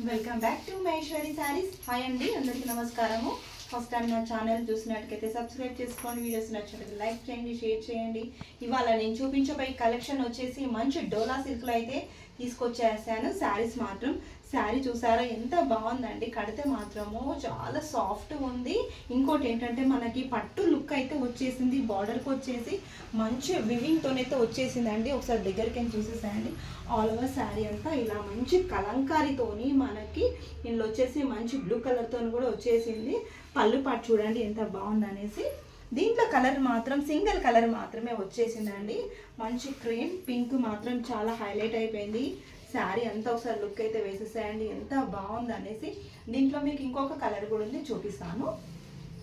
Welcome back to Maheshwari saris. Hi అండి, అందరికీ నమస్కారము. ఫస్ట్ టైం నా ఛానల్ చూసినట్టుకైతే సబ్స్క్రైబ్ చేసుకోండి, వీడియోస్ నచ్చినట్లయితే లైక్ చేయండి, షేర్ చేయండి. ఇవాళ నేను చూపించబోయే కలెక్షన్ వచ్చేసి మంచి డోలా సిల్క్లో అయితే తీసుకొచ్చేసాను. శారీస్ మాత్రం శారీ చూసారా ఎంత బాగుందండి, కడితే మాత్రము చాలా సాఫ్ట్ ఉంది. ఇంకోటి ఏంటంటే మనకి పట్టు లుక్ అయితే వచ్చేసింది, బార్డర్కి వచ్చేసి మంచి వివింగ్తోనైతే వచ్చేసిందండి. ఒకసారి దగ్గరికి చూసేసాయండి. ఆల్ ఓవర్ శారీ అంతా ఇలా మంచి కలంకారీతోని మనకి ఇందులో వచ్చేసి మంచి బ్లూ కలర్తో కూడా వచ్చేసింది. పళ్ళు పాటు చూడండి ఎంత బాగుందనేసి. దీంట్లో కలర్ మాత్రం సింగిల్ కలర్ మాత్రమే వచ్చేసిందండి. మంచి క్రీమ్ పింక్ మాత్రం చాలా హైలైట్ అయిపోయింది. శారీ అంతా ఒకసారి లుక్ అయితే వేసేసాయండి, ఎంత బాగుంది అనేసి. దీంట్లో మీకు ఇంకొక కలర్ కూడా ఉంది, చూపిస్తాను.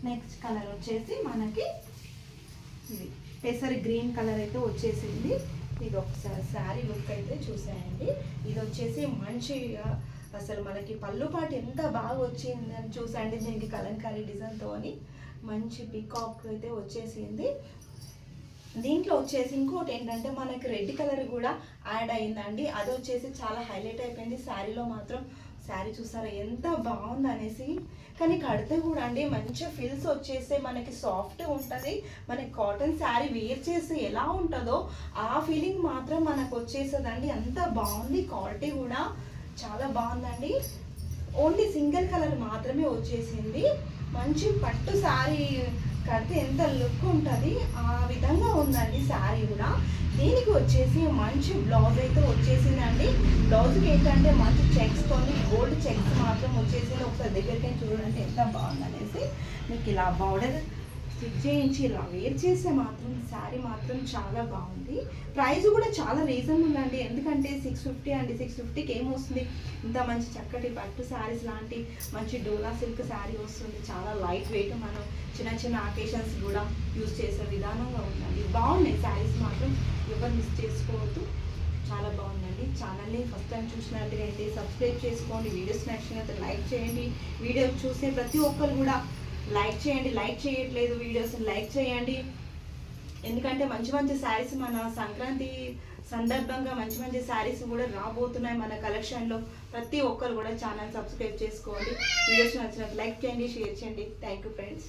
నెక్స్ట్ కలర్ వచ్చేసి మనకి ఇది పెసర్ గ్రీన్ కలర్ అయితే వచ్చేసింది. ఇది ఒకసారి శారీ లుక్ అయితే చూసాయండి. ఇది వచ్చేసి మంచిగా అసలు మనకి పళ్ళు పాటు ఎంత బాగా వచ్చిందని చూసండి. దీనికి కలంకారీ డిజైన్తో మంచి పికాక్ అయితే వచ్చేసింది. దీంట్లో వచ్చేసి ఇంకోటి ఏంటంటే మనకి రెడ్ కలర్ కూడా యాడ్ అయిందండి. అది వచ్చేసి చాలా హైలైట్ అయిపోయింది శారీలో మాత్రం. శారీ చూసారా ఎంత బాగుంది అనేసి. కానీ కడితే కూడా అండి మంచి ఫిల్స్ వచ్చేస్తే మనకి సాఫ్ట్ ఉంటుంది. మనకి కాటన్ శారీ వేర్ చేస్తే ఎలా ఉంటుందో ఆ ఫీలింగ్ మాత్రం మనకు వచ్చేస్తుందండి. అంత బాగుంది, క్వాలిటీ కూడా చాలా బాగుందండి. ఓన్లీ సింగిల్ కలర్ మాత్రమే వచ్చేసింది. మంచి పట్టు శారీ కడితే ఎంత లుక్ ఉంటుంది ఆ విధంగా ఉందండి శారీ కూడా. దీనికి వచ్చేసి మంచి బ్లౌజ్ అయితే వచ్చేసిందండి. బ్లౌజ్కి ఏంటంటే మంచి చెక్స్తో గోల్డ్ చెక్స్ మాత్రం వచ్చేసింది. ఒకసారి దగ్గరికి చూడండి ఎంత బాగుందనేసి. మీకు ఇలా బార్డర్ స్టిచ్ చేయించి ఇలా వేర్ చేస్తే మాత్రం శారీ మాత్రం చాలా బాగుంది. ప్రైస్ కూడా చాలా రీజనబుల్ అండి. ఎందుకంటే 650 అండి. 650కి ఏమొస్తుంది, ఇంత మంచి చక్కటి పట్టు శారీస్ లాంటి మంచి డోలా సిల్క్ శారీ వస్తుంది. చాలా లైట్ వెయిట్, మనం చిన్న చిన్న అకేషన్స్ కూడా యూజ్ చేసే విధానంగా ఉందండి. బాగున్నాయి శారీస్ మాత్రం, ఎవరు మిస్ చేసుకోవద్దు. చాలా బాగుందండి. ఛానల్ని ఫస్ట్ టైం చూసినట్టుగా అయితే సబ్స్క్రైబ్ చేసుకోండి, వీడియోస్ నచ్చినట్లయితే లైక్ చేయండి. వీడియో చూసే ప్రతి ఒక్కరు కూడా లైక్ చేయండి. లైక్ చేయట్లేదు వీడియోస్ లైక్ చేయండి. ఎందుకంటే మంచి మంచి శారీస్ మన సంక్రాంతి సందర్భంగా మంచి మంచి శారీస్ కూడా రాబోతున్నాయి మన కలెక్షన్లో. ప్రతి ఒక్కరు కూడా ఛానల్ సబ్స్క్రైబ్ చేసుకోండి. వీడియోస్ నచ్చినట్టు లైక్ చేయండి, షేర్ చేయండి. Thank you friends.